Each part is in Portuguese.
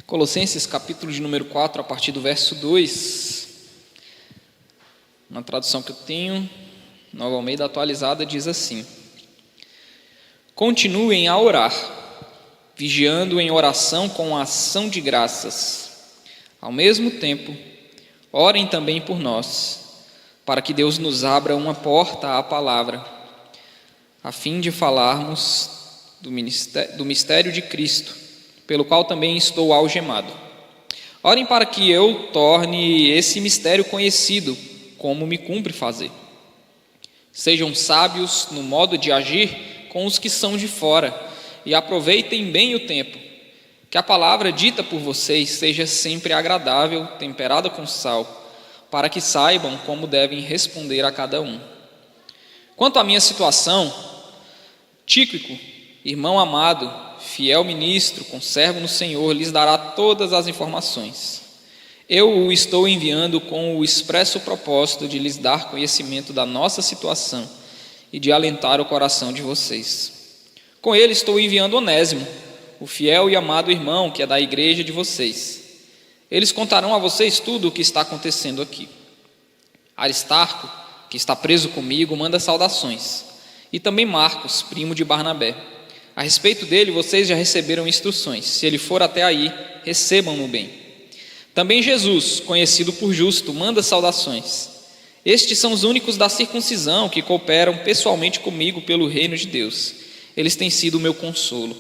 Colossenses capítulo de número 4, a partir do verso 2, na tradução que eu tenho, Nova Almeida atualizada, diz assim: continuem a orar, vigiando em oração com ação de graças. Ao mesmo tempo, orem também por nós, para que Deus nos abra uma porta à palavra, a fim de falarmos do mistério de Cristo, pelo qual também estou algemado. Orem para que eu torne esse mistério conhecido, como me cumpre fazer. Sejam sábios no modo de agir com os que são de fora, e aproveitem bem o tempo. Que a palavra dita por vocês seja sempre agradável, temperada com sal, para que saibam como devem responder a cada um. Quanto à minha situação, Tíquico, irmão amado, fiel ministro, conservo no Senhor, lhes dará todas as informações. Eu o estou enviando com o expresso propósito de lhes dar conhecimento da nossa situação e de alentar o coração de vocês. Com ele estou enviando Onésimo, o fiel e amado irmão que é da igreja de vocês. Eles contarão a vocês tudo o que está acontecendo aqui. Aristarco, que está preso comigo, manda saudações. E também Marcos, primo de Barnabé. A respeito dele, vocês já receberam instruções. Se ele for até aí, recebam-no bem. Também Jesus, conhecido por Justo, manda saudações. Estes são os únicos da circuncisão que cooperam pessoalmente comigo pelo reino de Deus. Eles têm sido o meu consolo.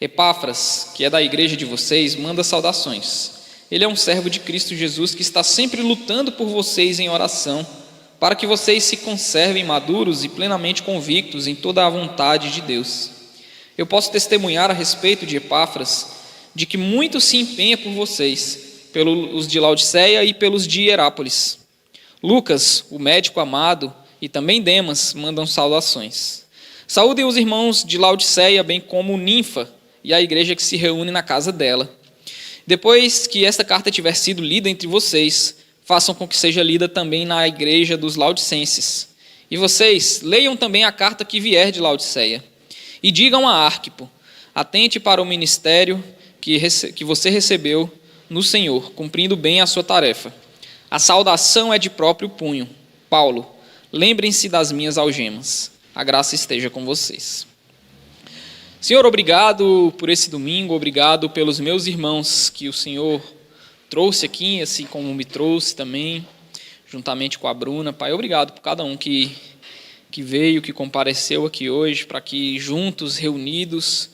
Epáfras, que é da igreja de vocês, manda saudações. Ele é um servo de Cristo Jesus que está sempre lutando por vocês em oração, para que vocês se conservem maduros e plenamente convictos em toda a vontade de Deus. Eu posso testemunhar a respeito de Epáfras, de que muito se empenha por vocês, pelos de Laodiceia e pelos de Hierápolis. Lucas, o médico amado, e também Demas mandam saudações. Saúdem os irmãos de Laodiceia, bem como Ninfa e a igreja que se reúne na casa dela. Depois que esta carta tiver sido lida entre vocês, façam com que seja lida também na igreja dos laodicenses. E vocês, leiam também a carta que vier de Laodiceia. E digam a Arquipo: atente para o ministério que você recebeu no Senhor, cumprindo bem a sua tarefa. A saudação é de próprio punho. Paulo, lembrem-se das minhas algemas. A graça esteja com vocês. Senhor, obrigado por esse domingo, obrigado pelos meus irmãos que o Senhor trouxe aqui, assim como me trouxe também, juntamente com a Bruna. Pai, obrigado por cada um que veio, que compareceu aqui hoje, para que juntos, reunidos,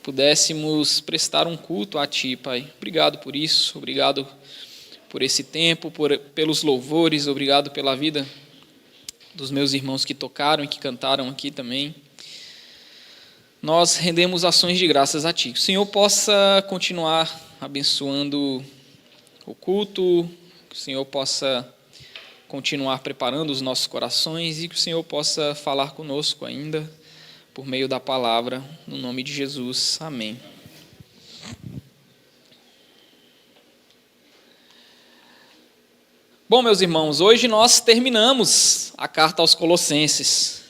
pudéssemos prestar um culto a Ti, Pai. Obrigado por isso, obrigado por esse tempo, pelos louvores, obrigado pela vida dos meus irmãos que tocaram e que cantaram aqui também. Nós rendemos ações de graças a Ti. Que o Senhor possa continuar abençoando o culto, que o Senhor possa continuar preparando os nossos corações e que o Senhor possa falar conosco ainda por meio da palavra, no nome de Jesus. Amém. Bom, meus irmãos, hoje nós terminamos a carta aos Colossenses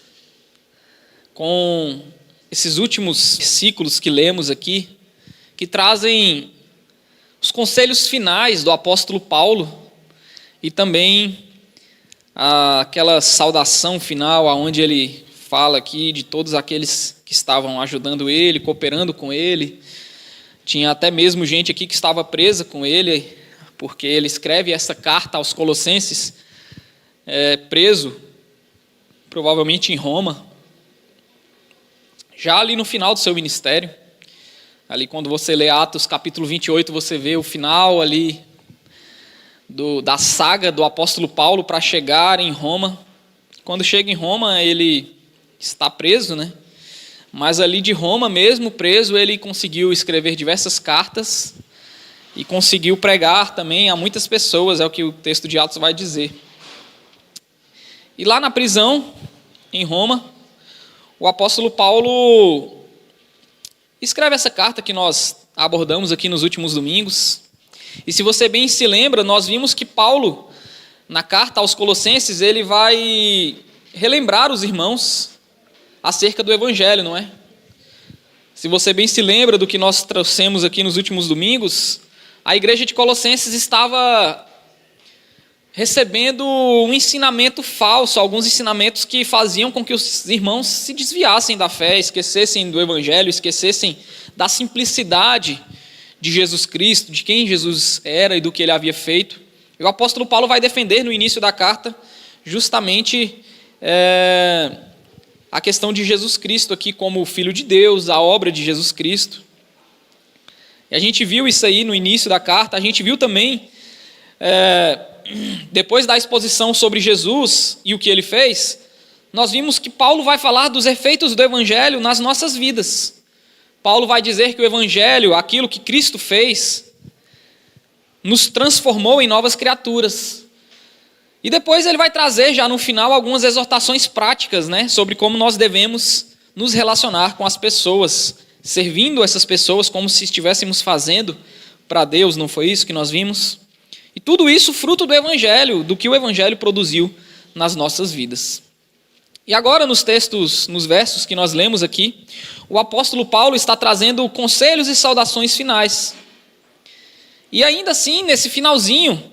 com esses últimos versículos que lemos aqui, que trazem os conselhos finais do apóstolo Paulo e também aquela saudação final, onde ele fala aqui de todos aqueles que estavam ajudando ele, cooperando com ele. Tinha até mesmo gente aqui que estava presa com ele, porque ele escreve essa carta aos Colossenses, preso, provavelmente em Roma, já ali no final do seu ministério. Ali quando você lê Atos capítulo 28, você vê o final ali da saga do apóstolo Paulo para chegar em Roma. Quando chega em Roma, ele está preso, né? Mas ali de Roma mesmo, preso, ele conseguiu escrever diversas cartas e conseguiu pregar também a muitas pessoas, é o que o texto de Atos vai dizer. E lá na prisão, em Roma, o apóstolo Paulo escreve essa carta que nós abordamos aqui nos últimos domingos. E se você bem se lembra, nós vimos que Paulo, na carta aos Colossenses, ele vai relembrar os irmãos acerca do Evangelho, não é? Se você bem se lembra do que nós trouxemos aqui nos últimos domingos, a igreja de Colossenses estava recebendo um ensinamento falso, alguns ensinamentos que faziam com que os irmãos se desviassem da fé, esquecessem do evangelho, esquecessem da simplicidade de Jesus Cristo, de quem Jesus era e do que ele havia feito. E o apóstolo Paulo vai defender no início da carta justamente a questão de Jesus Cristo aqui como Filho de Deus, a obra de Jesus Cristo. E a gente viu isso aí no início da carta, a gente viu também, depois da exposição sobre Jesus e o que ele fez, nós vimos que Paulo vai falar dos efeitos do evangelho nas nossas vidas. Paulo vai dizer que o evangelho, aquilo que Cristo fez, nos transformou em novas criaturas. E depois ele vai trazer já no final algumas exortações práticas, né, sobre como nós devemos nos relacionar com as pessoas, servindo essas pessoas como se estivéssemos fazendo para Deus, não foi isso que nós vimos? E tudo isso fruto do evangelho, do que o evangelho produziu nas nossas vidas. E agora nos textos, nos versos que nós lemos aqui, o apóstolo Paulo está trazendo conselhos e saudações finais. E ainda assim, nesse finalzinho,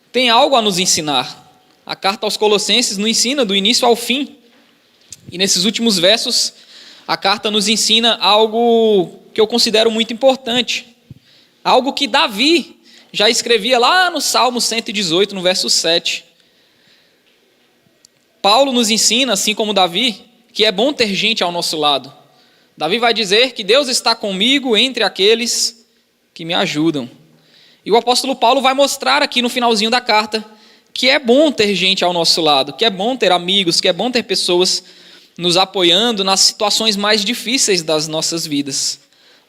tem algo a nos ensinar. A carta aos Colossenses nos ensina do início ao fim. E nesses últimos versos, a carta nos ensina algo que eu considero muito importante. Algo que Davi já escrevia lá no Salmo 118, no verso 7. Paulo nos ensina, assim como Davi, que é bom ter gente ao nosso lado. Davi vai dizer que Deus está comigo entre aqueles que me ajudam. E o apóstolo Paulo vai mostrar aqui no finalzinho da carta que é bom ter gente ao nosso lado, que é bom ter amigos, que é bom ter pessoas nos apoiando nas situações mais difíceis das nossas vidas.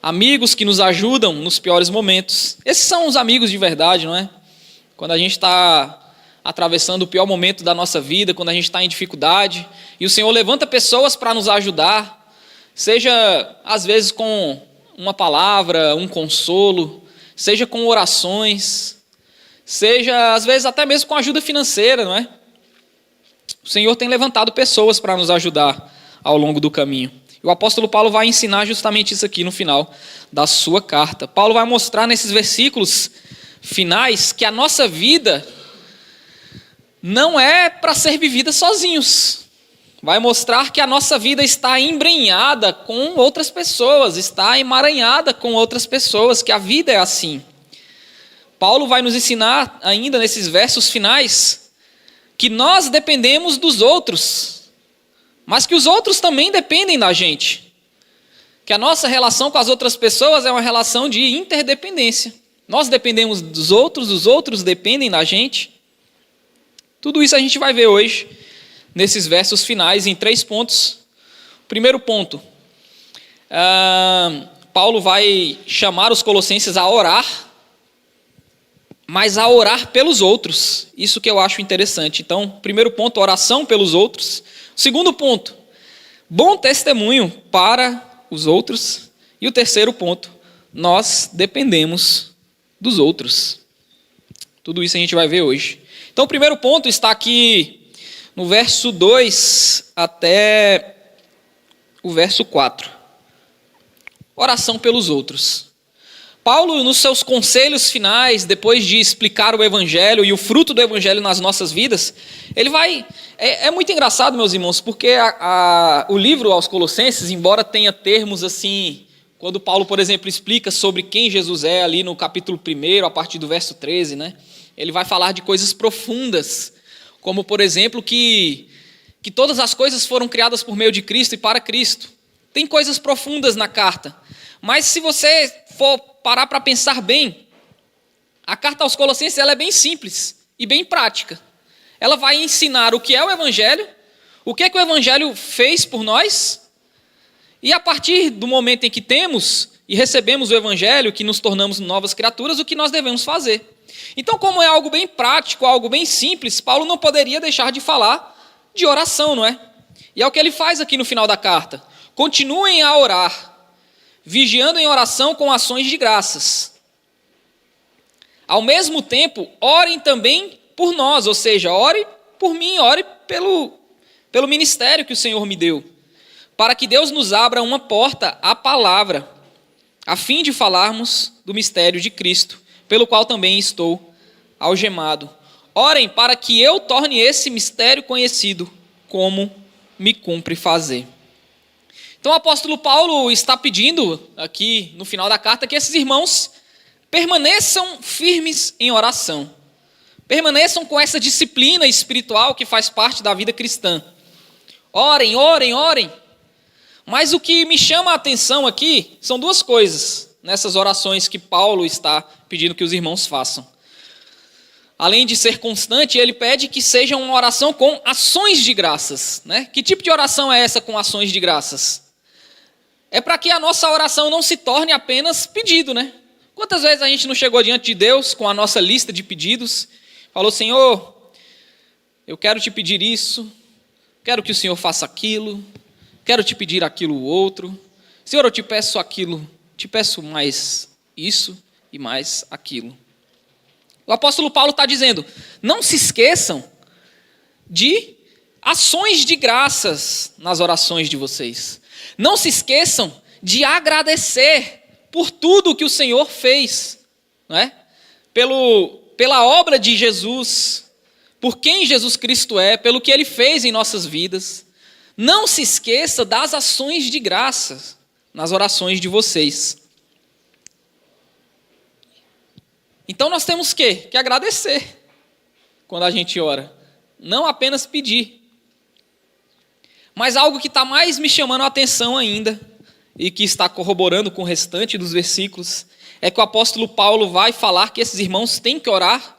Amigos que nos ajudam nos piores momentos. Esses são os amigos de verdade, não é? Quando a gente está atravessando o pior momento da nossa vida, quando a gente está em dificuldade, e o Senhor levanta pessoas para nos ajudar, seja às vezes com uma palavra, um consolo, seja com orações, seja às vezes até mesmo com ajuda financeira, não é? O Senhor tem levantado pessoas para nos ajudar ao longo do caminho. E o apóstolo Paulo vai ensinar justamente isso aqui no final da sua carta. Paulo vai mostrar nesses versículos finais que a nossa vida não é para ser vivida sozinhos. Vai mostrar que a nossa vida está embrenhada com outras pessoas, está emaranhada com outras pessoas, que a vida é assim. Paulo vai nos ensinar ainda nesses versos finais que nós dependemos dos outros, mas que os outros também dependem da gente. Que a nossa relação com as outras pessoas é uma relação de interdependência. Nós dependemos dos outros dependem da gente. Tudo isso a gente vai ver hoje, nesses versos finais, em 3 pontos. Primeiro ponto, Paulo vai chamar os colossenses a orar, mas a orar pelos outros. Isso que eu acho interessante. Então, primeiro ponto, oração pelos outros. Segundo ponto, bom testemunho para os outros. E o terceiro ponto, nós dependemos dos outros. Tudo isso a gente vai ver hoje. Então, o primeiro ponto está aqui no verso 2 até o verso 4. Oração pelos outros. Paulo, nos seus conselhos finais, depois de explicar o evangelho e o fruto do evangelho nas nossas vidas, ele vai... É muito engraçado, meus irmãos, porque o livro aos Colossenses, embora tenha termos assim, quando Paulo, por exemplo, explica sobre quem Jesus é ali no capítulo 1, a partir do verso 13, né? Ele vai falar de coisas profundas, como, por exemplo, que todas as coisas foram criadas por meio de Cristo e para Cristo. Tem coisas profundas na carta, mas se você for parar para pensar bem, a carta aos Colossenses ela é bem simples e bem prática. Ela vai ensinar o que é o Evangelho, o que é que o Evangelho fez por nós, e a partir do momento em que temos e recebemos o Evangelho, que nos tornamos novas criaturas, o que nós devemos fazer. Então, como é algo bem prático, algo bem simples, Paulo não poderia deixar de falar de oração, não é? E é o que ele faz aqui no final da carta. Continuem a orar, vigiando em oração com ações de graças. Ao mesmo tempo, orem também por nós, ou seja, ore por mim, ore pelo ministério que o Senhor me deu, para que Deus nos abra uma porta à palavra, a fim de falarmos do mistério de Cristo, pelo qual também estou algemado. Orem para que eu torne esse mistério conhecido, como me cumpre fazer. Então o apóstolo Paulo está pedindo aqui no final da carta que esses irmãos permaneçam firmes em oração. Permaneçam com essa disciplina espiritual que faz parte da vida cristã. Orem, orem, orem. Mas o que me chama a atenção aqui são duas coisas nessas orações que Paulo está pedindo que os irmãos façam. Além de ser constante, ele pede que seja uma oração com ações de graças, né? Que tipo de oração é essa com ações de graças? É para que a nossa oração não se torne apenas pedido, né? Quantas vezes a gente não chegou diante de Deus com a nossa lista de pedidos, falou: Senhor, eu quero te pedir isso, quero que o Senhor faça aquilo, quero te pedir aquilo outro, Senhor, eu te peço aquilo, te peço mais isso e mais aquilo. O apóstolo Paulo está dizendo: não se esqueçam de ações de graças nas orações de vocês. Não se esqueçam de agradecer por tudo que o Senhor fez, não é? Pela obra de Jesus, por quem Jesus Cristo é, pelo que Ele fez em nossas vidas. Não se esqueça das ações de graças nas orações de vocês. Então nós temos que agradecer quando a gente ora, não apenas pedir. Mas algo que está mais me chamando a atenção ainda, e que está corroborando com o restante dos versículos, é que o apóstolo Paulo vai falar que esses irmãos têm que orar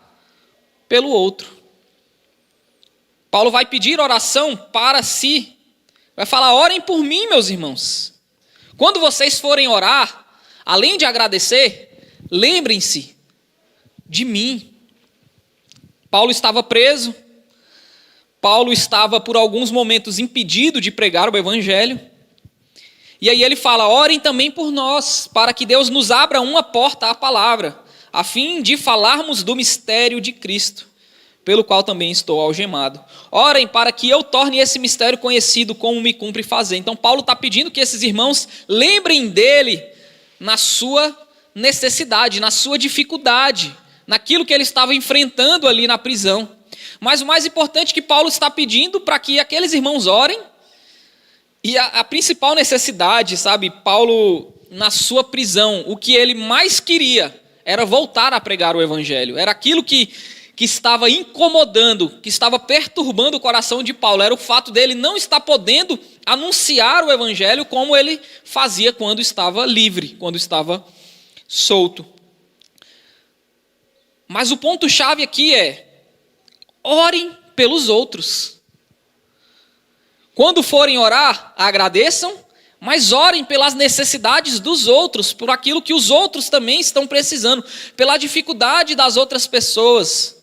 pelo outro. Paulo vai pedir oração para si, vai falar: orem por mim, meus irmãos. Quando vocês forem orar, além de agradecer, lembrem-se de mim. Paulo estava preso, Paulo estava por alguns momentos impedido de pregar o evangelho, e aí ele fala: orem também por nós, para que Deus nos abra uma porta à palavra, a fim de falarmos do mistério de Cristo, pelo qual também estou algemado. Orem para que eu torne esse mistério conhecido, como me cumpre fazer. Então Paulo está pedindo que esses irmãos lembrem dele na sua necessidade, na sua dificuldade, naquilo que ele estava enfrentando ali na prisão. Mas o mais importante que Paulo está pedindo para que aqueles irmãos orem, e a principal necessidade, sabe, Paulo na sua prisão, o que ele mais queria era voltar a pregar o evangelho, era aquilo que estava incomodando, que estava perturbando o coração de Paulo, era o fato dele não estar podendo anunciar o evangelho como ele fazia quando estava livre, quando estava solto. Mas o ponto-chave aqui é: orem pelos outros. Quando forem orar, agradeçam, mas orem pelas necessidades dos outros, por aquilo que os outros também estão precisando, pela dificuldade das outras pessoas.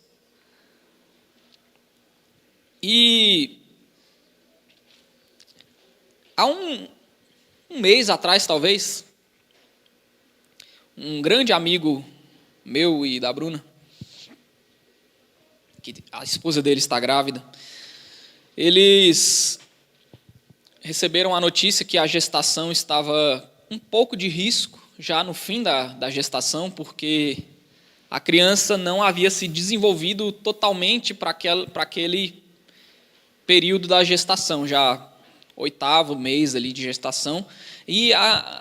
E há um mês atrás, talvez, um grande amigo meu e da Bruna, que a esposa dele está grávida, eles receberam a notícia que a gestação estava um pouco de risco, já no fim da gestação, porque a criança não havia se desenvolvido totalmente para aquele período da gestação, já 8º mês ali de gestação, e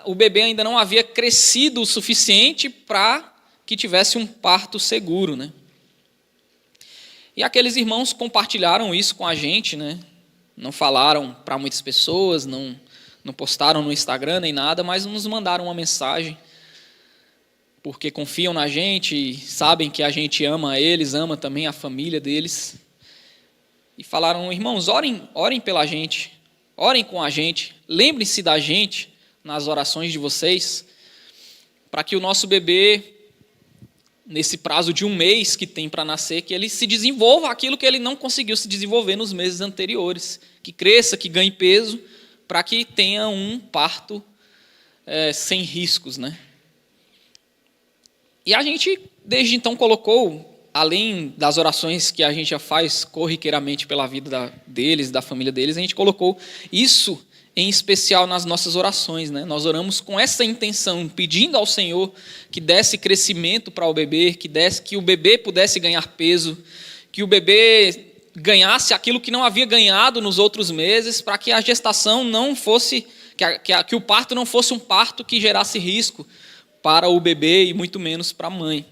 o bebê ainda não havia crescido o suficiente para que tivesse um parto seguro, né? E aqueles irmãos compartilharam isso com a gente, né? Não falaram para muitas pessoas, não postaram no Instagram nem nada, mas nos mandaram uma mensagem, porque confiam na gente e sabem que a gente ama eles, ama também a família deles. E falaram: irmãos, orem pela gente, orem com a gente, lembrem-se da gente nas orações de vocês, para que o nosso bebê, nesse prazo de 1 mês que tem para nascer, que ele se desenvolva aquilo que ele não conseguiu se desenvolver nos meses anteriores, que cresça, que ganhe peso, para que tenha um parto sem riscos, né? E a gente, desde então, colocou, além das orações que a gente já faz corriqueiramente pela vida deles, da família deles, a gente colocou isso em especial nas nossas orações, né? Nós oramos com essa intenção, pedindo ao Senhor que desse crescimento para o bebê, que o bebê pudesse ganhar peso, que o bebê ganhasse aquilo que não havia ganhado nos outros meses, para que a gestação não fosse, que o parto não fosse um parto que gerasse risco para o bebê e muito menos para a mãe.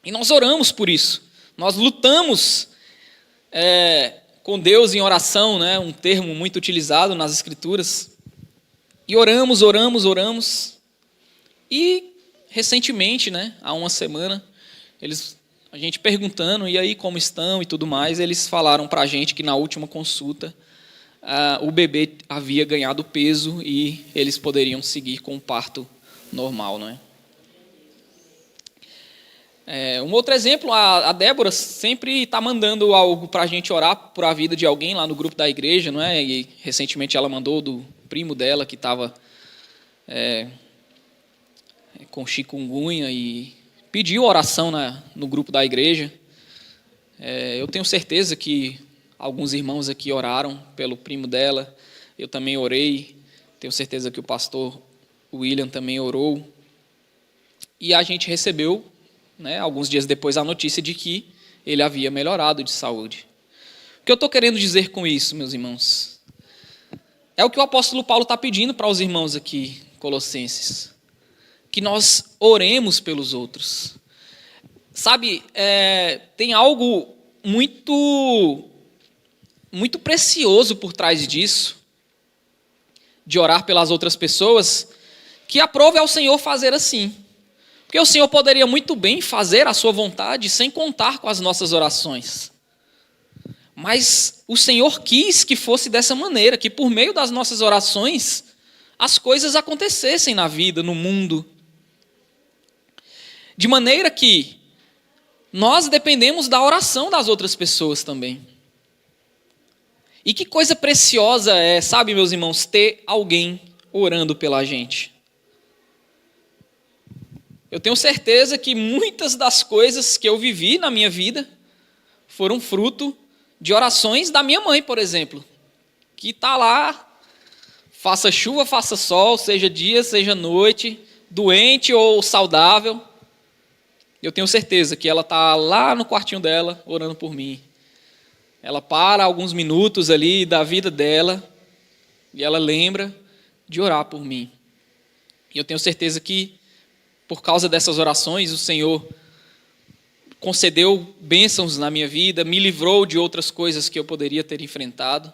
E nós oramos por isso. Nós lutamos com Deus em oração, né? Um termo muito utilizado nas Escrituras. E oramos. E recentemente, né, há uma semana, a gente perguntando, e aí como estão e tudo mais, eles falaram para a gente que na última consulta o bebê havia ganhado peso e eles poderiam seguir com o parto normal, não é? Um outro exemplo, a Débora sempre está mandando algo para a gente orar por a vida de alguém lá no grupo da igreja, não é? E recentemente ela mandou do primo dela que estava com chikungunya e pediu oração no grupo da igreja. Eu tenho certeza que alguns irmãos aqui oraram pelo primo dela, eu também orei, tenho certeza que o pastor William também orou. E a gente recebeu, né, alguns dias depois, a notícia de que ele havia melhorado de saúde. O que eu estou querendo dizer com isso, meus irmãos? É o que o apóstolo Paulo está pedindo para os irmãos aqui, colossenses. Que nós oremos pelos outros. Sabe, tem algo muito precioso por trás disso, de orar pelas outras pessoas, que aprove ao Senhor fazer assim. Porque o Senhor poderia muito bem fazer a sua vontade sem contar com as nossas orações. Mas o Senhor quis que fosse dessa maneira, que por meio das nossas orações as coisas acontecessem na vida, no mundo. De maneira que nós dependemos da oração das outras pessoas também. E que coisa preciosa é, sabe, meus irmãos, ter alguém orando pela gente. Eu tenho certeza que muitas das coisas que eu vivi na minha vida foram fruto de orações da minha mãe, por exemplo, que está lá, faça chuva, faça sol, seja dia, seja noite, doente ou saudável. Eu tenho certeza que ela está lá no quartinho dela orando por mim. Ela para alguns minutos ali da vida dela e ela lembra de orar por mim. E eu tenho certeza que por causa dessas orações, o Senhor concedeu bênçãos na minha vida, me livrou de outras coisas que eu poderia ter enfrentado,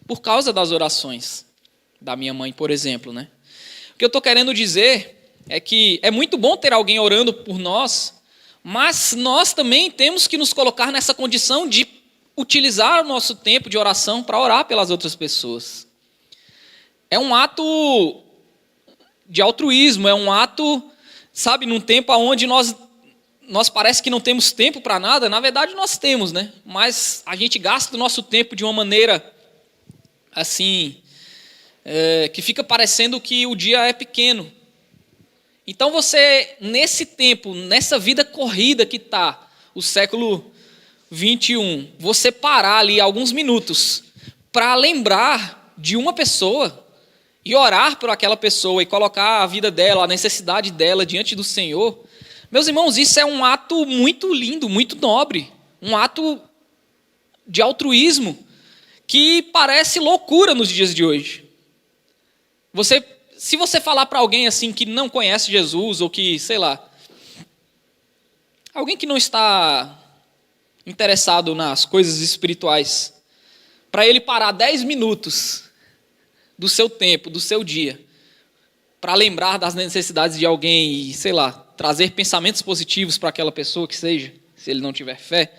por causa das orações da minha mãe, por exemplo, né? O que eu estou querendo dizer é que é muito bom ter alguém orando por nós, mas nós também temos que nos colocar nessa condição de utilizar o nosso tempo de oração para orar pelas outras pessoas. É um ato de altruísmo, é um ato, sabe, num tempo onde nós parece que não temos tempo para nada. Na verdade nós temos, né? Mas a gente gasta o nosso tempo de uma maneira assim, que fica parecendo que o dia é pequeno. Então você, nesse tempo, nessa vida corrida que está o século 21, você parar ali alguns minutos para lembrar de uma pessoa e orar por aquela pessoa e colocar a vida dela, a necessidade dela diante do Senhor, meus irmãos, isso é um ato muito lindo, muito nobre, um ato de altruísmo que parece loucura nos dias de hoje. Se você falar para alguém assim que não conhece Jesus ou que, sei lá, alguém que não está interessado nas coisas espirituais, para ele parar 10 minutos do seu tempo, do seu dia, para lembrar das necessidades de alguém e, sei lá, trazer pensamentos positivos para aquela pessoa que seja, se ele não tiver fé,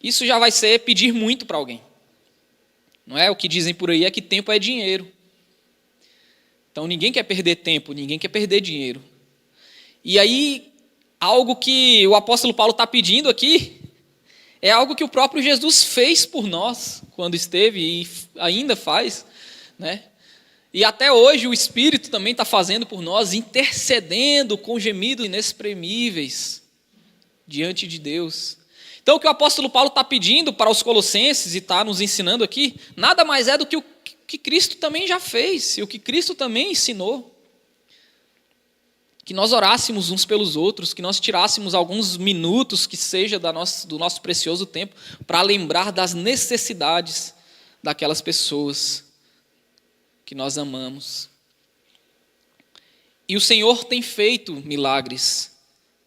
isso já vai ser pedir muito para alguém. Não é? O que dizem por aí é que tempo é dinheiro. Então ninguém quer perder tempo, ninguém quer perder dinheiro. E aí, algo que o apóstolo Paulo está pedindo aqui, é algo que o próprio Jesus fez por nós, quando esteve e ainda faz, né? E até hoje o Espírito também está fazendo por nós, intercedendo com gemidos inexprimíveis diante de Deus. Então o que o apóstolo Paulo está pedindo para os colossenses e está nos ensinando aqui, nada mais é do que que Cristo também já fez, e o que Cristo também ensinou. Que nós orássemos uns pelos outros, que nós tirássemos alguns minutos, que seja do nosso precioso tempo, para lembrar das necessidades daquelas pessoas que nós amamos. E o Senhor tem feito milagres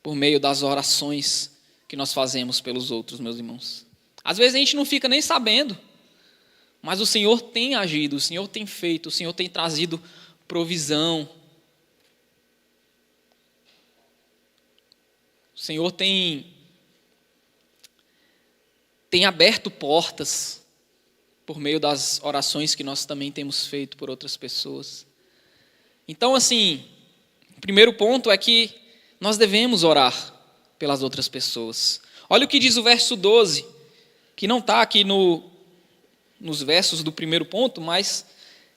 por meio das orações que nós fazemos pelos outros, meus irmãos. Às vezes a gente não fica nem sabendo, mas o Senhor tem agido, o Senhor tem feito, o Senhor tem trazido provisão. O Senhor tem aberto portas por meio das orações que nós também temos feito por outras pessoas. Então, assim, o primeiro ponto é que nós devemos orar pelas outras pessoas. Olha o que diz o verso 12, que não está aqui nos versos do primeiro ponto, mas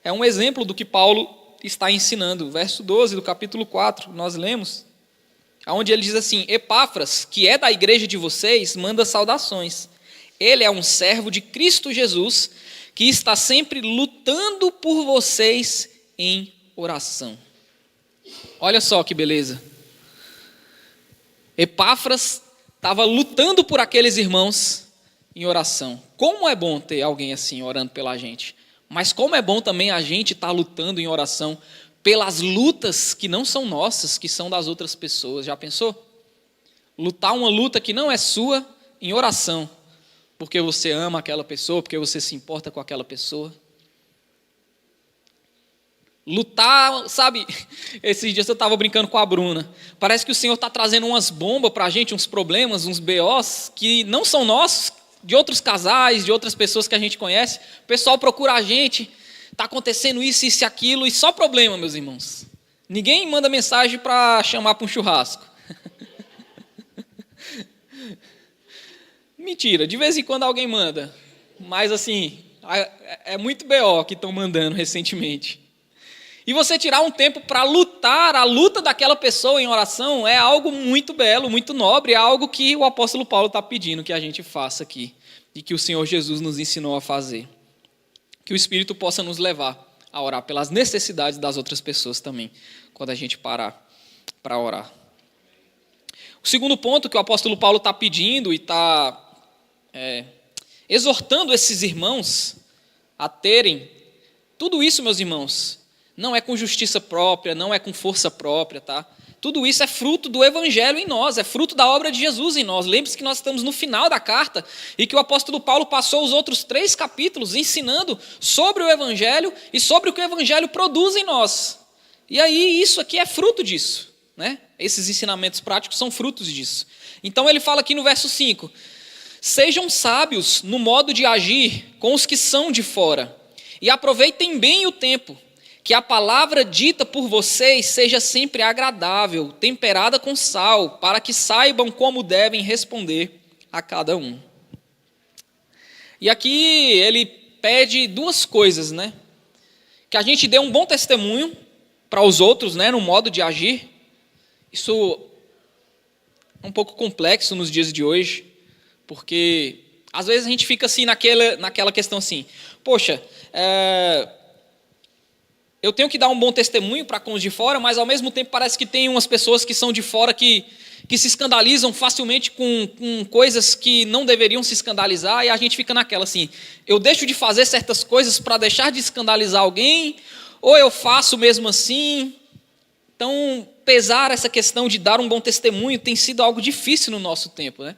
é um exemplo do que Paulo está ensinando. O verso 12 do capítulo 4, nós lemos, onde ele diz assim: Epáfras, que é da igreja de vocês, manda saudações. Ele é um servo de Cristo Jesus, que está sempre lutando por vocês em oração. Olha só que beleza. Epáfras estava lutando por aqueles irmãos em oração. Como é bom ter alguém assim orando pela gente. Mas como é bom também a gente estar lutando em oração pelas lutas que não são nossas, que são das outras pessoas. Já pensou? Lutar uma luta que não é sua em oração, porque você ama aquela pessoa, porque você se importa com aquela pessoa. Lutar, sabe, esses dias eu estava brincando com a Bruna, parece que o Senhor está trazendo umas bombas para a gente, uns problemas, uns BOs, que não são nossos, de outros casais, de outras pessoas que a gente conhece. O pessoal procura a gente, está acontecendo isso, isso e aquilo, e só problema, meus irmãos. Ninguém manda mensagem para chamar para um churrasco. Mentira, de vez em quando alguém manda, mas assim, é muito BO que estão mandando recentemente. E você tirar um tempo para lutar, a luta daquela pessoa em oração é algo muito belo, muito nobre, é algo que o apóstolo Paulo está pedindo que a gente faça aqui, e que o Senhor Jesus nos ensinou a fazer. Que o Espírito possa nos levar a orar pelas necessidades das outras pessoas também, quando a gente parar para orar. O segundo ponto que o apóstolo Paulo está pedindo e está exortando esses irmãos a terem, tudo isso, meus irmãos, não é com justiça própria, não é com força própria, tá? Tudo isso é fruto do Evangelho em nós, é fruto da obra de Jesus em nós. Lembre-se que nós estamos no final da carta e que o apóstolo Paulo passou os outros 3 capítulos ensinando sobre o Evangelho e sobre o que o Evangelho produz em nós. E aí isso aqui é fruto disso, né? Esses ensinamentos práticos são frutos disso. Então ele fala aqui no verso 5, sejam sábios no modo de agir com os que são de fora e aproveitem bem o tempo, que a palavra dita por vocês seja sempre agradável, temperada com sal, para que saibam como devem responder a cada um. E aqui ele pede 2 coisas, né? Que a gente dê um bom testemunho para os outros, né, no modo de agir. Isso é um pouco complexo nos dias de hoje, porque às vezes a gente fica assim naquela questão assim, poxa, eu tenho que dar um bom testemunho para com os de fora, mas ao mesmo tempo parece que tem umas pessoas que são de fora que se escandalizam facilmente com coisas que não deveriam se escandalizar, e a gente fica naquela assim, eu deixo de fazer certas coisas para deixar de escandalizar alguém, ou eu faço mesmo assim. Então, pesar essa questão de dar um bom testemunho tem sido algo difícil no nosso tempo, né?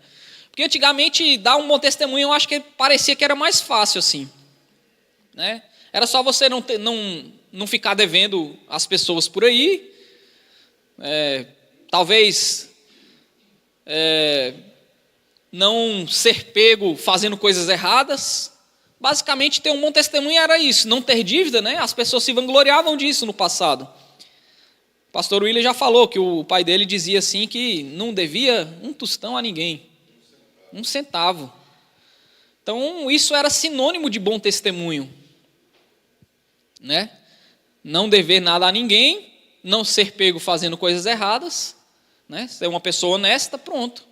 Porque antigamente dar um bom testemunho eu acho que parecia que era mais fácil assim, né? Era só você não ficar devendo as pessoas por aí, talvez não ser pego fazendo coisas erradas. Basicamente, ter um bom testemunho era isso, não ter dívida, né? As pessoas se vangloriavam disso no passado. O pastor William já falou que o pai dele dizia assim que não devia um tostão a ninguém, 1 centavo. Então, isso era sinônimo de bom testemunho, né? Não dever nada a ninguém, não ser pego fazendo coisas erradas, né? Ser uma pessoa honesta, pronto.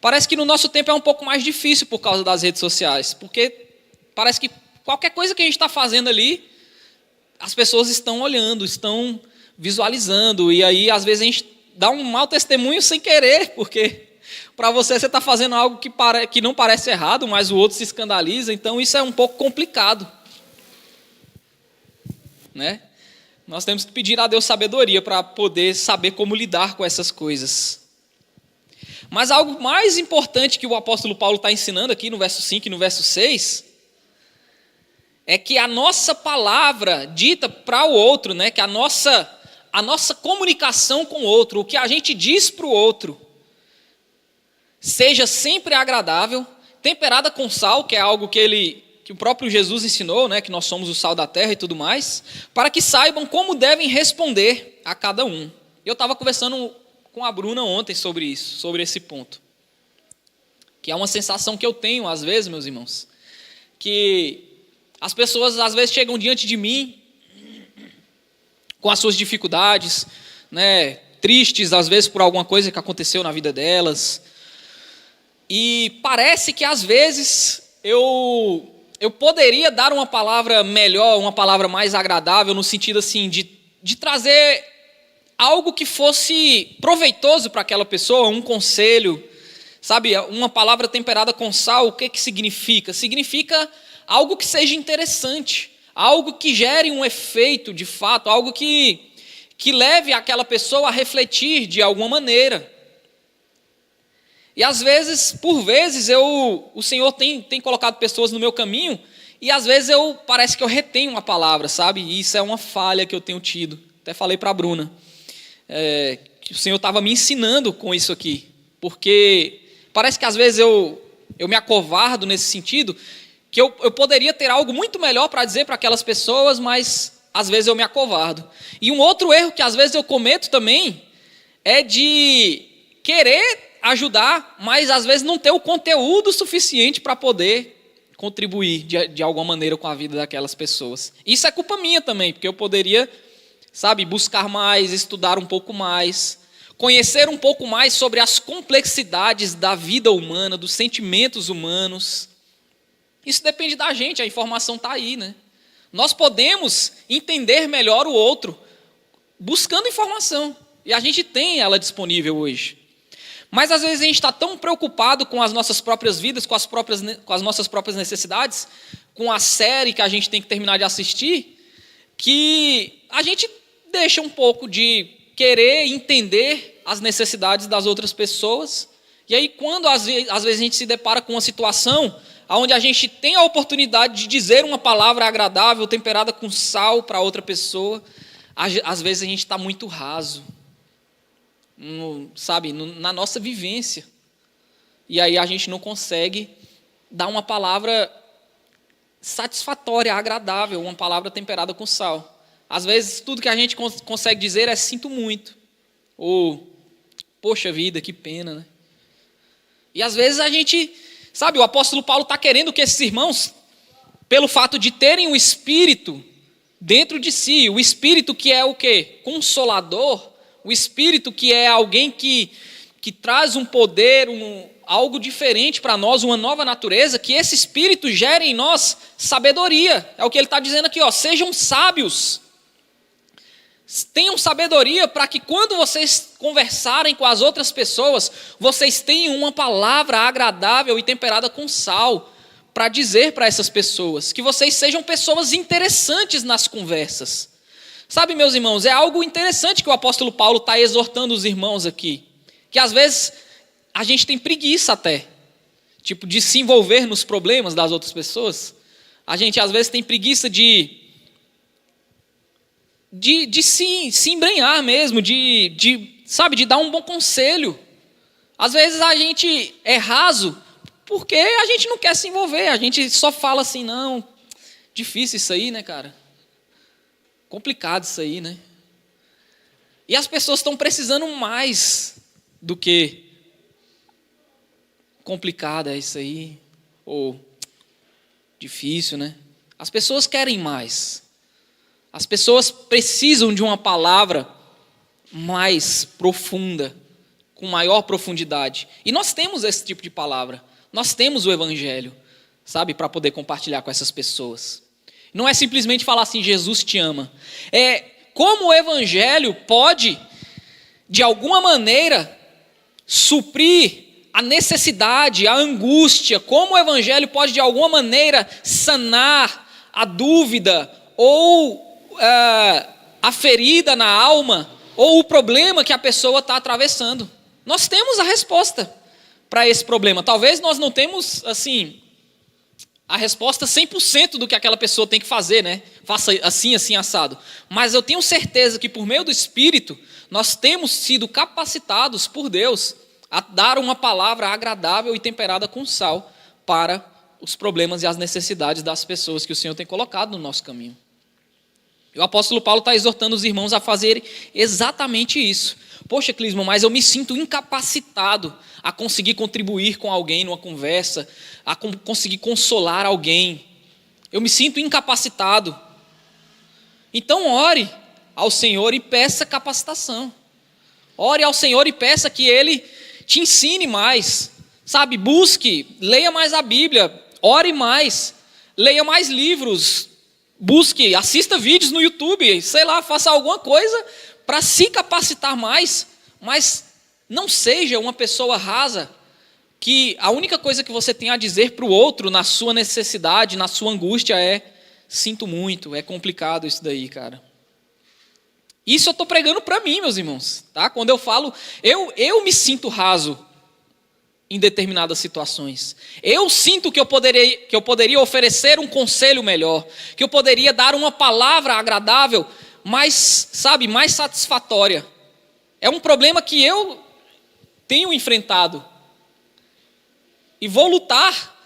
Parece que no nosso tempo é um pouco mais difícil por causa das redes sociais, porque parece que qualquer coisa que a gente está fazendo ali, as pessoas estão olhando, estão visualizando, e aí às vezes a gente dá um mau testemunho sem querer, porque para você está fazendo algo que não parece errado, mas o outro se escandaliza, então isso é um pouco complicado, né? Nós temos que pedir a Deus sabedoria para poder saber como lidar com essas coisas. Mas algo mais importante que o apóstolo Paulo está ensinando aqui no verso 5 e no verso 6, é que a nossa palavra dita para o outro, né, que a nossa comunicação com o outro, o que a gente diz para o outro, seja sempre agradável, temperada com sal, que é algo que o próprio Jesus ensinou, né, que nós somos o sal da terra e tudo mais, para que saibam como devem responder a cada um. Eu estava conversando com a Bruna ontem sobre isso, sobre esse ponto, que é uma sensação que eu tenho às vezes, meus irmãos, que as pessoas às vezes chegam diante de mim com as suas dificuldades, né, tristes às vezes por alguma coisa que aconteceu na vida delas, e parece que às vezes eu poderia dar uma palavra melhor, uma palavra mais agradável, no sentido assim de trazer algo que fosse proveitoso para aquela pessoa, um conselho, sabe, uma palavra temperada com sal. O que significa? Significa algo que seja interessante, algo que gere um efeito de fato, algo que leve aquela pessoa a refletir de alguma maneira. E às vezes, por vezes, o Senhor tem colocado pessoas no meu caminho, e às vezes parece que eu retenho uma palavra, sabe? E isso é uma falha que eu tenho tido. Até falei para a Bruna, que o Senhor estava me ensinando com isso aqui, porque parece que às vezes eu me acovardo nesse sentido, que eu poderia ter algo muito melhor para dizer para aquelas pessoas, mas às vezes eu me acovardo. E um outro erro que às vezes eu cometo também é de querer ajudar, mas às vezes não ter o conteúdo suficiente para poder contribuir de alguma maneira com a vida daquelas pessoas. Isso é culpa minha também, porque eu poderia, sabe, buscar mais, estudar um pouco mais, conhecer um pouco mais sobre as complexidades da vida humana, dos sentimentos humanos. Isso depende da gente, a informação está aí, né? Nós podemos entender melhor o outro buscando informação, e a gente tem ela disponível hoje. Mas às vezes a gente está tão preocupado com as nossas próprias vidas, com as nossas próprias necessidades, com a série que a gente tem que terminar de assistir, que a gente deixa um pouco de querer entender as necessidades das outras pessoas. E aí quando às vezes a gente se depara com uma situação onde a gente tem a oportunidade de dizer uma palavra agradável, temperada com sal para outra pessoa, às vezes a gente está muito raso, na nossa vivência. E aí a gente não consegue dar uma palavra satisfatória, agradável, uma palavra temperada com sal. Às vezes tudo que a gente consegue dizer é sinto muito, ou poxa vida, que pena, né? E às vezes a gente, sabe, o apóstolo Paulo está querendo que esses irmãos, pelo fato de terem o Espírito dentro de si, o Espírito que é o quê? Consolador, o Espírito que é alguém que traz um poder, algo diferente para nós, uma nova natureza, que esse Espírito gere em nós sabedoria. É o que ele está dizendo aqui, ó, sejam sábios. Tenham sabedoria para que quando vocês conversarem com as outras pessoas, vocês tenham uma palavra agradável e temperada com sal para dizer para essas pessoas, que vocês sejam pessoas interessantes nas conversas. Sabe, meus irmãos, é algo interessante que o apóstolo Paulo está exortando os irmãos aqui, que às vezes a gente tem preguiça até, tipo, de se envolver nos problemas das outras pessoas. A gente às vezes tem preguiça de se embrenhar mesmo, de dar um bom conselho. Às vezes a gente é raso porque a gente não quer se envolver, a gente só fala assim, não, difícil isso aí, né, cara? Complicado isso aí, né? E as pessoas estão precisando mais do que complicado é isso aí, ou difícil, né? As pessoas querem mais. As pessoas precisam de uma palavra mais profunda, com maior profundidade. E nós temos esse tipo de palavra. Nós temos o Evangelho, sabe, para poder compartilhar com essas pessoas. Não é simplesmente falar assim, Jesus te ama. É como o evangelho pode, de alguma maneira, suprir a necessidade, a angústia, como o evangelho pode de alguma maneira sanar a dúvida ou a ferida na alma ou o problema que a pessoa está atravessando. Nós temos a resposta para esse problema. Talvez nós não temos assim a resposta 100% do que aquela pessoa tem que fazer, né? Faça assim, assim, assado. Mas eu tenho certeza que por meio do Espírito nós temos sido capacitados por Deus a dar uma palavra agradável e temperada com sal para os problemas e as necessidades das pessoas que o Senhor tem colocado no nosso caminho. E o apóstolo Paulo está exortando os irmãos a fazerem exatamente isso. Poxa, Clisma, mas eu me sinto incapacitado a conseguir contribuir com alguém numa conversa, a conseguir consolar alguém. Eu me sinto incapacitado. Então ore ao Senhor e peça capacitação. Ore ao Senhor e peça que Ele te ensine mais, sabe? Busque, leia mais a Bíblia, ore mais, leia mais livros, busque, assista vídeos no YouTube, sei lá, faça alguma coisa para se capacitar mais, mas não seja uma pessoa rasa, que a única coisa que você tem a dizer para o outro na sua necessidade, na sua angústia é, sinto muito, é complicado isso daí, cara. Isso eu estou pregando para mim, meus irmãos, tá? Quando eu falo, eu me sinto raso em determinadas situações. Eu sinto que eu poderia oferecer um conselho melhor, que eu poderia dar uma palavra agradável, mais satisfatória. É um problema que eu tenho enfrentado e vou lutar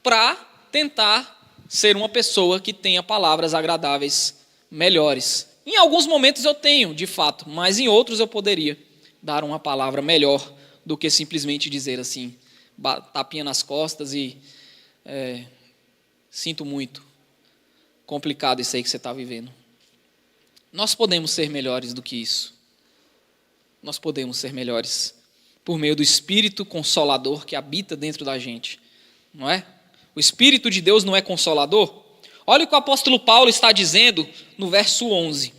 para tentar ser uma pessoa que tenha palavras agradáveis melhores. Em alguns momentos eu tenho, de fato, mas em outros eu poderia dar uma palavra melhor do que simplesmente dizer assim, tapinha nas costas e sinto muito, complicado isso aí que você está vivendo. Nós podemos ser melhores do que isso. Nós podemos ser melhores por meio do Espírito Consolador que habita dentro da gente, não é? O Espírito de Deus não é consolador? Olha o que o apóstolo Paulo está dizendo no verso 11.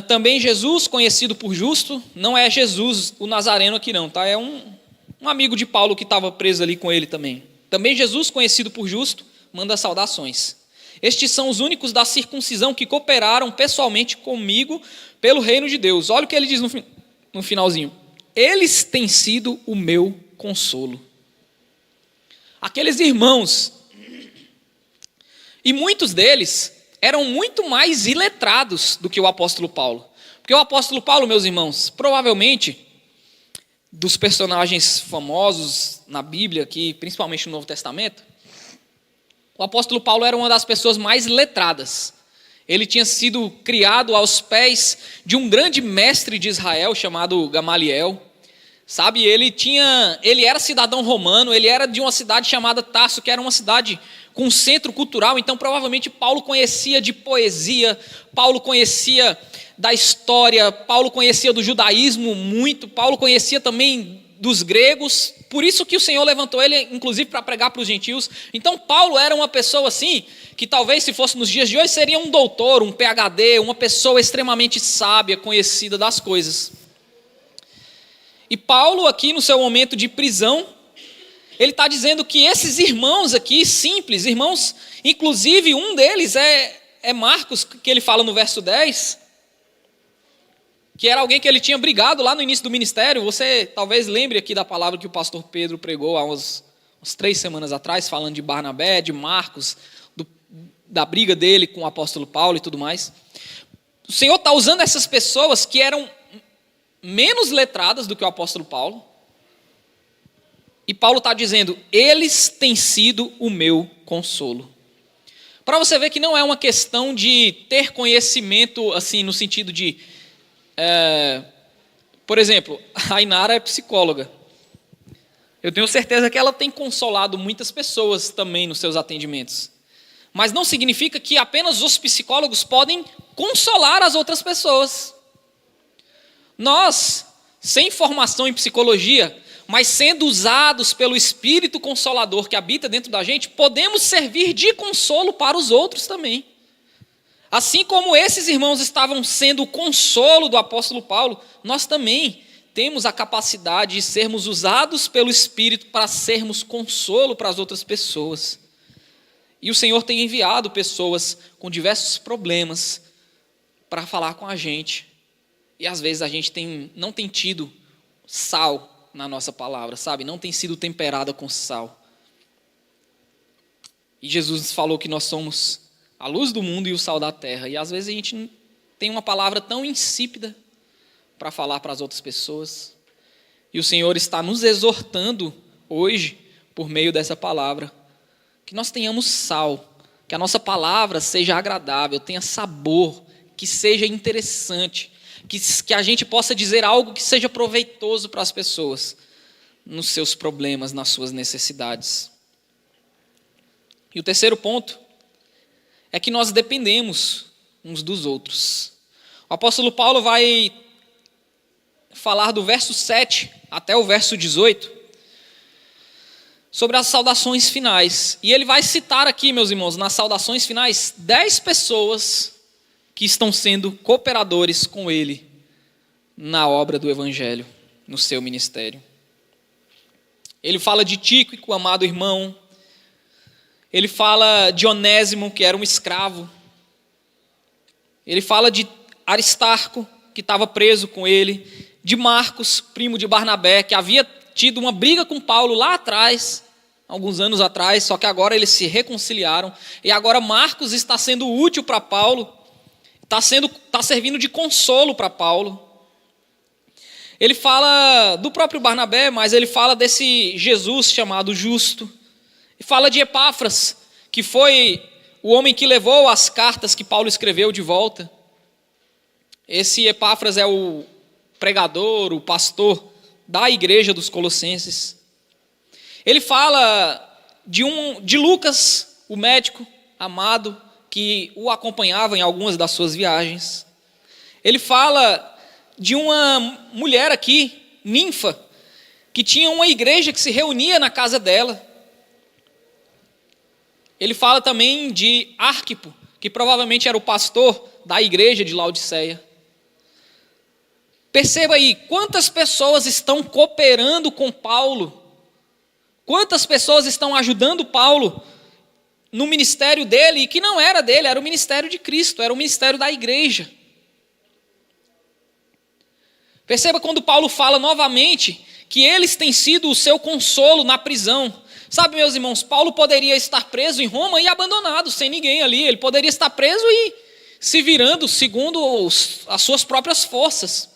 Também Jesus, conhecido por justo, não é Jesus o Nazareno aqui não, tá? É um amigo de Paulo que estava preso ali com ele também. Também Jesus, conhecido por justo, manda saudações. Estes são os únicos da circuncisão que cooperaram pessoalmente comigo pelo reino de Deus. Olha o que ele diz no finalzinho. Eles têm sido o meu consolo. Aqueles irmãos, e muitos deles eram muito mais iletrados do que o apóstolo Paulo. Porque o apóstolo Paulo, meus irmãos, provavelmente, dos personagens famosos na Bíblia, aqui, principalmente no Novo Testamento, o apóstolo Paulo era uma das pessoas mais letradas. Ele tinha sido criado aos pés de um grande mestre de Israel, chamado Gamaliel. Sabe, ele era cidadão romano, ele era de uma cidade chamada Tarso, que era uma cidade com um centro cultural, então provavelmente Paulo conhecia de poesia, Paulo conhecia da história, Paulo conhecia do judaísmo muito, Paulo conhecia também dos gregos, por isso que o Senhor levantou ele, inclusive, para pregar para os gentios. Então Paulo era uma pessoa assim, que talvez se fosse nos dias de hoje, seria um doutor, um PhD, uma pessoa extremamente sábia, conhecida das coisas. E Paulo aqui no seu momento de prisão, ele está dizendo que esses irmãos aqui, simples, irmãos, inclusive um deles é Marcos, que ele fala no verso 10, que era alguém que ele tinha brigado lá no início do ministério. Você talvez lembre aqui da palavra que o pastor Pedro pregou há umas 3 semanas atrás, falando de Barnabé, de Marcos, da briga dele com o apóstolo Paulo e tudo mais. O Senhor está usando essas pessoas que eram menos letradas do que o apóstolo Paulo, e Paulo está dizendo, eles têm sido o meu consolo. Para você ver que não é uma questão de ter conhecimento, assim, no sentido de, por exemplo, a Inara é psicóloga. Eu tenho certeza que ela tem consolado muitas pessoas também nos seus atendimentos. Mas não significa que apenas os psicólogos podem consolar as outras pessoas. Nós, sem formação em psicologia, mas sendo usados pelo Espírito Consolador que habita dentro da gente, podemos servir de consolo para os outros também. Assim como esses irmãos estavam sendo o consolo do apóstolo Paulo, nós também temos a capacidade de sermos usados pelo Espírito para sermos consolo para as outras pessoas. E o Senhor tem enviado pessoas com diversos problemas para falar com a gente. E às vezes a gente não tem tido sal na nossa palavra, sabe? Não tem sido temperada com sal. E Jesus falou que nós somos a luz do mundo e o sal da terra. E às vezes a gente tem uma palavra tão insípida para falar para as outras pessoas. E o Senhor está nos exortando hoje, por meio dessa palavra, que nós tenhamos sal, que a nossa palavra seja agradável, tenha sabor, que seja interessante, que a gente possa dizer algo que seja proveitoso para as pessoas, nos seus problemas, nas suas necessidades. E o terceiro ponto é que nós dependemos uns dos outros. O apóstolo Paulo vai falar do verso 7 até o verso 18, sobre as saudações finais. E ele vai citar aqui, meus irmãos, nas saudações finais, 10 pessoas que estão sendo cooperadores com ele na obra do Evangelho, no seu ministério. Ele fala de Tíquico, amado irmão. Ele fala de Onésimo, que era um escravo. Ele fala de Aristarco, que estava preso com ele. De Marcos, primo de Barnabé, que havia tido uma briga com Paulo lá atrás, alguns anos atrás, só que agora eles se reconciliaram. E agora Marcos está sendo útil para Paulo, está servindo de consolo para Paulo. Ele fala do próprio Barnabé, mas ele fala desse Jesus chamado Justo. E fala de Epáfras, que foi o homem que levou as cartas que Paulo escreveu de volta. Esse Epáfras é o pregador, o pastor da igreja dos Colossenses. Ele fala de Lucas, o médico amado, que o acompanhava em algumas das suas viagens. Ele fala de uma mulher aqui, Ninfa, que tinha uma igreja que se reunia na casa dela. Ele fala também de Arquipo, que provavelmente era o pastor da igreja de Laodiceia. Perceba aí, quantas pessoas estão cooperando com Paulo? Quantas pessoas estão ajudando Paulo no ministério dele, e que não era dele, era o ministério de Cristo, era o ministério da igreja. Perceba quando Paulo fala novamente que eles têm sido o seu consolo na prisão. Sabe, meus irmãos, Paulo poderia estar preso em Roma e abandonado, sem ninguém ali. Ele poderia estar preso e se virando segundo as suas próprias forças.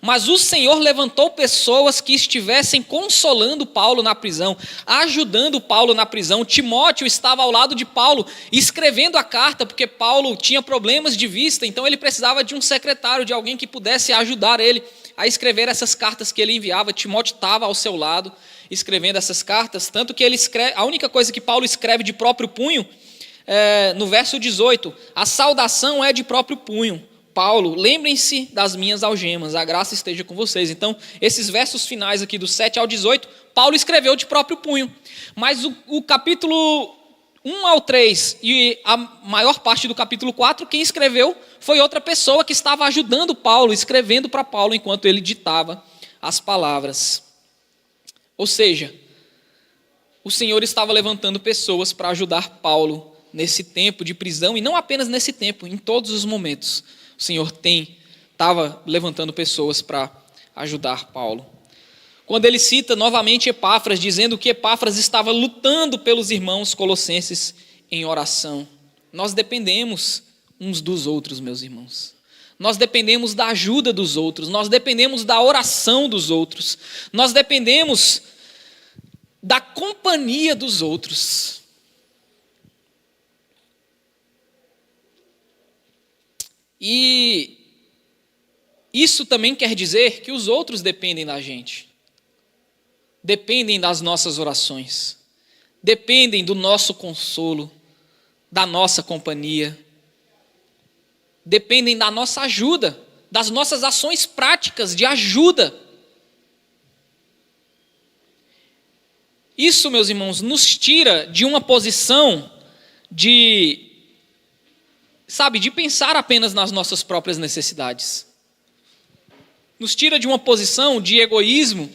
Mas o Senhor levantou pessoas que estivessem consolando Paulo na prisão, ajudando Paulo na prisão. Timóteo estava ao lado de Paulo, escrevendo a carta, porque Paulo tinha problemas de vista, então ele precisava de um secretário, de alguém que pudesse ajudar ele a escrever essas cartas que ele enviava. Timóteo estava ao seu lado, escrevendo essas cartas, tanto que ele escreve, a única coisa que Paulo escreve de próprio punho, no verso 18, a saudação é de próprio punho. Paulo, lembrem-se das minhas algemas, a graça esteja com vocês. Então, esses versos finais aqui, do 7 ao 18, Paulo escreveu de próprio punho. Mas o capítulo 1 ao 3 e a maior parte do capítulo 4, quem escreveu foi outra pessoa que estava ajudando Paulo, escrevendo para Paulo enquanto ele ditava as palavras. Ou seja, o Senhor estava levantando pessoas para ajudar Paulo nesse tempo de prisão, e não apenas nesse tempo, em todos os momentos. O Senhor estava levantando pessoas para ajudar Paulo. Quando ele cita novamente Epáfras, dizendo que Epáfras estava lutando pelos irmãos colossenses em oração. Nós dependemos uns dos outros, meus irmãos. Nós dependemos da ajuda dos outros, nós dependemos da oração dos outros, nós dependemos da companhia dos outros. E isso também quer dizer que os outros dependem da gente, dependem das nossas orações, dependem do nosso consolo, da nossa companhia, dependem da nossa ajuda, das nossas ações práticas de ajuda. Isso, meus irmãos, nos tira de uma posição de pensar apenas nas nossas próprias necessidades. Nos tira de uma posição de egoísmo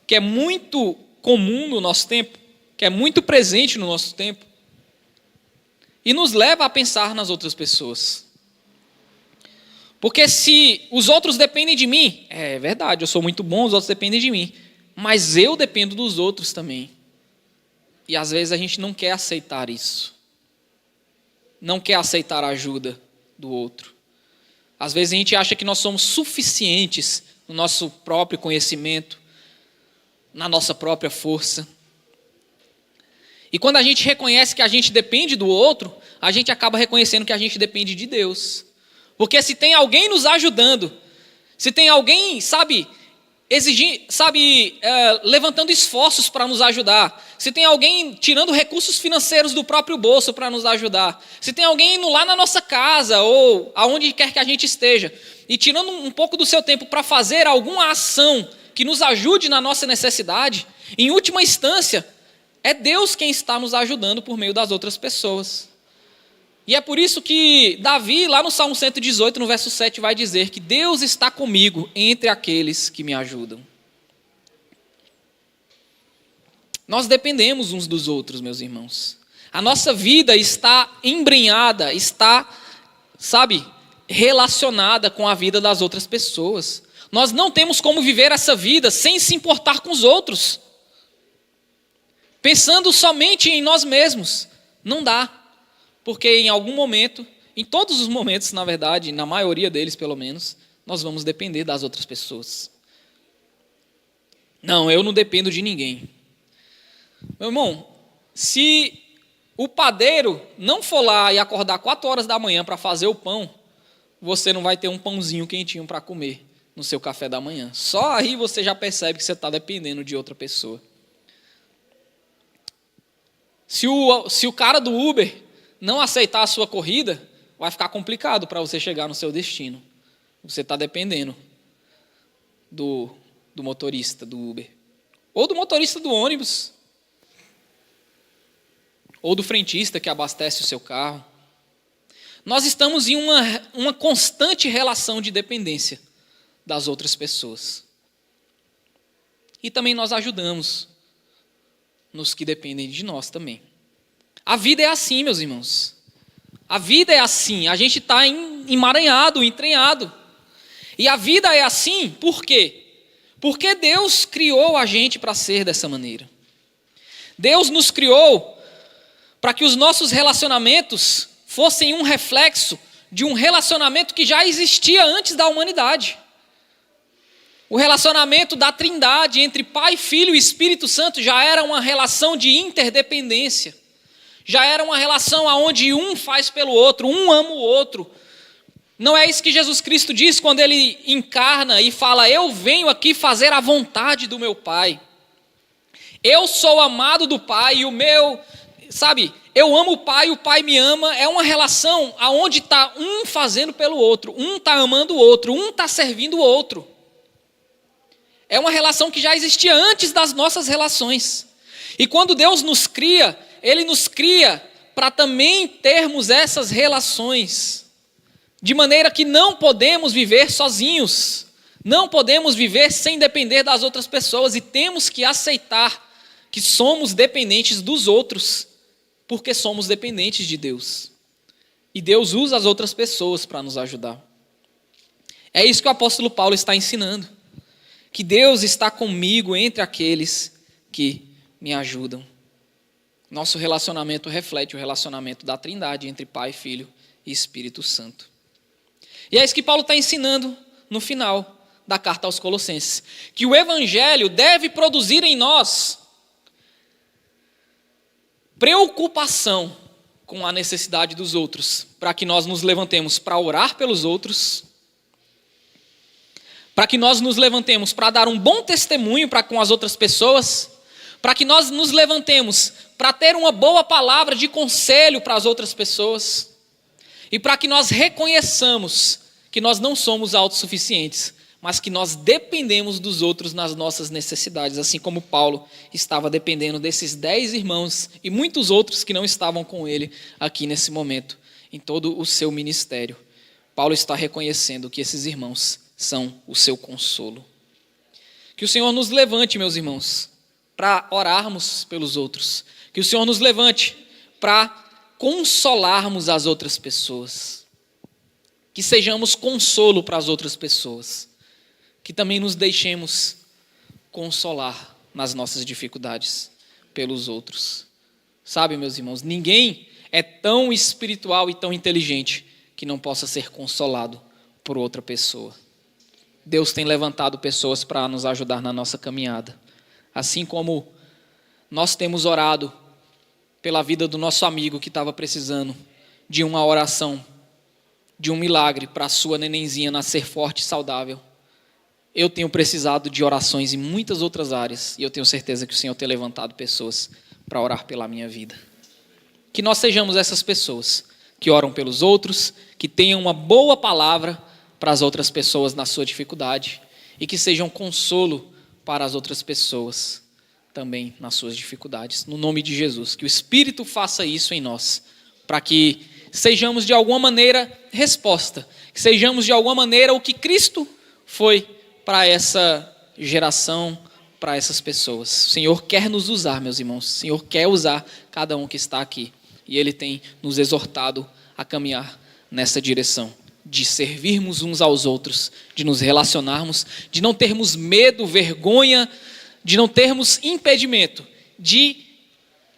que é muito comum no nosso tempo, que é muito presente no nosso tempo, e nos leva a pensar nas outras pessoas. Porque se os outros dependem de mim, é verdade, eu sou muito bom, os outros dependem de mim, mas eu dependo dos outros também. E às vezes a gente não quer aceitar isso. Não quer aceitar a ajuda do outro. Às vezes a gente acha que nós somos suficientes no nosso próprio conhecimento, na nossa própria força. E quando a gente reconhece que a gente depende do outro, a gente acaba reconhecendo que a gente depende de Deus. Porque se tem alguém nos ajudando, se tem alguém, levantando esforços para nos ajudar, se tem alguém tirando recursos financeiros do próprio bolso para nos ajudar, se tem alguém indo lá na nossa casa ou aonde quer que a gente esteja e tirando um pouco do seu tempo para fazer alguma ação que nos ajude na nossa necessidade, em última instância, é Deus quem está nos ajudando por meio das outras pessoas. E é por isso que Davi, lá no Salmo 118, no verso 7, vai dizer que Deus está comigo entre aqueles que me ajudam. Nós dependemos uns dos outros, meus irmãos. A nossa vida está embrenhada, está, relacionada com a vida das outras pessoas. Nós não temos como viver essa vida sem se importar com os outros. Pensando somente em nós mesmos. Não dá. Porque em algum momento, em todos os momentos, na verdade, na maioria deles pelo menos, nós vamos depender das outras pessoas. Não, eu não dependo de ninguém. Meu irmão, se o padeiro não for lá e acordar 4 horas da manhã para fazer o pão, você não vai ter um pãozinho quentinho para comer no seu café da manhã. Só aí você já percebe que você está dependendo de outra pessoa. Se o cara do Uber não aceitar a sua corrida, vai ficar complicado para você chegar no seu destino. Você está dependendo do motorista do Uber. Ou do motorista do ônibus. Ou do frentista que abastece o seu carro. Nós estamos em uma constante relação de dependência das outras pessoas. E também nós ajudamos nos que dependem de nós também. A vida é assim, meus irmãos. A vida é assim. A gente está emaranhado, entranhado. E a vida é assim por quê? Porque Deus criou a gente para ser dessa maneira. Deus nos criou para que os nossos relacionamentos fossem um reflexo de um relacionamento que já existia antes da humanidade. O relacionamento da Trindade entre Pai, Filho e Espírito Santo já era uma relação de interdependência. Já era uma relação onde um faz pelo outro, um ama o outro. Não é isso que Jesus Cristo diz quando ele encarna e fala: eu venho aqui fazer a vontade do meu Pai. Eu sou amado do Pai e eu amo o Pai me ama. É uma relação onde está um fazendo pelo outro, um está amando o outro, um está servindo o outro. É uma relação que já existia antes das nossas relações. E quando Deus nos cria, Ele nos cria para também termos essas relações. De maneira que não podemos viver sozinhos. Não podemos viver sem depender das outras pessoas. E temos que aceitar que somos dependentes dos outros. Porque somos dependentes de Deus. E Deus usa as outras pessoas para nos ajudar. É isso que o apóstolo Paulo está ensinando. Que Deus está comigo entre aqueles que me ajudam. Nosso relacionamento reflete o relacionamento da Trindade entre Pai, Filho e Espírito Santo. E é isso que Paulo está ensinando no final da carta aos Colossenses. Que o Evangelho deve produzir em nós preocupação com a necessidade dos outros, para que nós nos levantemos para orar pelos outros, para que nós nos levantemos para dar um bom testemunho para com as outras pessoas, para que nós nos levantemos para ter uma boa palavra de conselho para as outras pessoas, e para que nós reconheçamos que nós não somos autossuficientes, mas que nós dependemos dos outros nas nossas necessidades, assim como Paulo estava dependendo desses 10 irmãos e muitos outros que não estavam com ele aqui nesse momento, em todo o seu ministério. Paulo está reconhecendo que esses irmãos são o seu consolo. Que o Senhor nos levante, meus irmãos, para orarmos pelos outros. Que o Senhor nos levante para consolarmos as outras pessoas. Que sejamos consolo para as outras pessoas. Que também nos deixemos consolar nas nossas dificuldades pelos outros. Sabe, meus irmãos, ninguém é tão espiritual e tão inteligente que não possa ser consolado por outra pessoa. Deus tem levantado pessoas para nos ajudar na nossa caminhada. Assim como nós temos orado pela vida do nosso amigo que estava precisando de uma oração, de um milagre para a sua nenenzinha nascer forte e saudável. Eu tenho precisado de orações em muitas outras áreas e eu tenho certeza que o Senhor tem levantado pessoas para orar pela minha vida. Que nós sejamos essas pessoas que oram pelos outros, que tenham uma boa palavra para as outras pessoas na sua dificuldade e que sejam consolo para as outras pessoas também nas suas dificuldades. No nome de Jesus, que o Espírito faça isso em nós, para que sejamos de alguma maneira resposta, que sejamos de alguma maneira o que Cristo foi para essa geração, para essas pessoas. O Senhor quer nos usar, meus irmãos. O Senhor quer usar cada um que está aqui. E Ele tem nos exortado a caminhar nessa direção, de servirmos uns aos outros, de nos relacionarmos, de não termos medo, vergonha, de não termos impedimento, de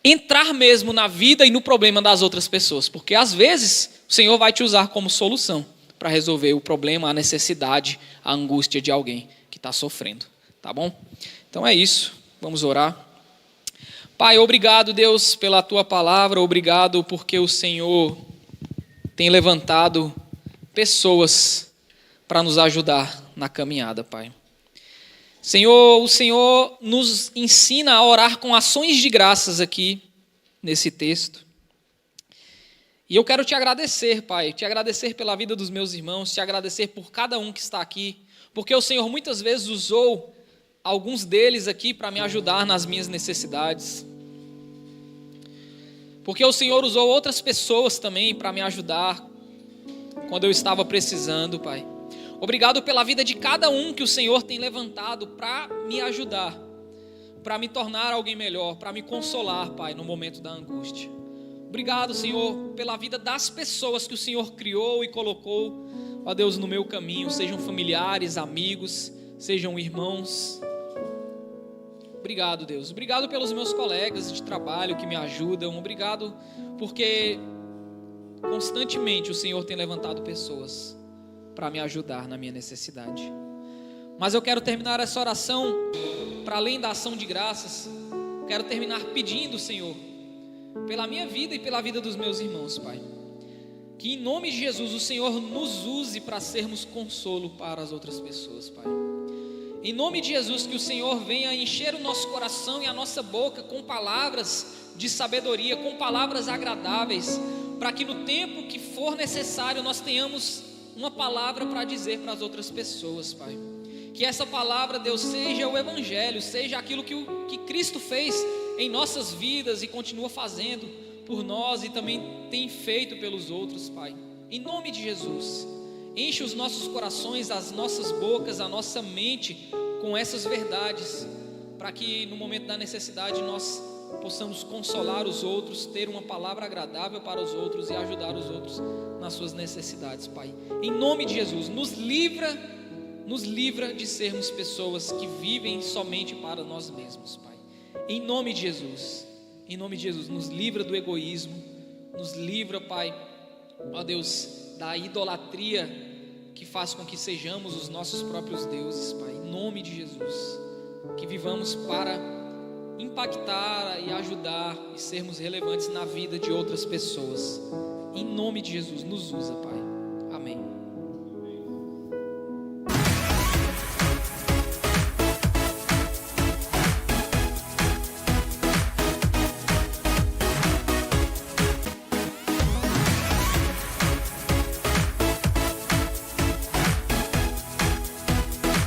entrar mesmo na vida e no problema das outras pessoas. Porque às vezes o Senhor vai te usar como solução para resolver o problema, a necessidade, a angústia de alguém que está sofrendo. Tá bom? Então é isso. Vamos orar. Pai, obrigado, Deus, pela Tua palavra. Obrigado porque o Senhor tem levantado pessoas para nos ajudar na caminhada, Pai. Senhor, o Senhor nos ensina a orar com ações de graças aqui nesse texto. E eu quero te agradecer, Pai, te agradecer pela vida dos meus irmãos, te agradecer por cada um que está aqui, porque o Senhor muitas vezes usou alguns deles aqui para me ajudar nas minhas necessidades. Porque o Senhor usou outras pessoas também para me ajudar quando eu estava precisando, Pai. Obrigado pela vida de cada um que o Senhor tem levantado para me ajudar, para me tornar alguém melhor, para me consolar, Pai, no momento da angústia. Obrigado, Senhor, pela vida das pessoas que o Senhor criou e colocou, ó Deus, no meu caminho, sejam familiares, amigos, sejam irmãos. Obrigado, Deus. Obrigado pelos meus colegas de trabalho que me ajudam. Obrigado porque constantemente o Senhor tem levantado pessoas para me ajudar na minha necessidade. Mas eu quero terminar essa oração, para além da ação de graças, quero terminar pedindo, Senhor, pela minha vida e pela vida dos meus irmãos, Pai, que em nome de Jesus o Senhor nos use para sermos consolo para as outras pessoas, Pai. Em nome de Jesus, que o Senhor venha encher o nosso coração e a nossa boca com palavras de sabedoria, com palavras agradáveis, para que no tempo que for necessário nós tenhamos uma palavra para dizer para as outras pessoas, Pai. Que essa palavra, Deus, seja o Evangelho, seja aquilo que Cristo fez em nossas vidas e continua fazendo por nós e também tem feito pelos outros, Pai. Em nome de Jesus, enche os nossos corações, as nossas bocas, a nossa mente com essas verdades, para que no momento da necessidade nós possamos consolar os outros, ter uma palavra agradável para os outros e ajudar os outros nas suas necessidades, Pai. Em nome de Jesus, nos livra de sermos pessoas que vivem somente para nós mesmos, Pai. Em nome de Jesus, nos livra do egoísmo, nos livra, Pai, ó Deus, da idolatria que faz com que sejamos os nossos próprios deuses, Pai. Em nome de Jesus, que vivamos para impactar e ajudar e sermos relevantes na vida de outras pessoas. Em nome de Jesus, nos usa, Pai.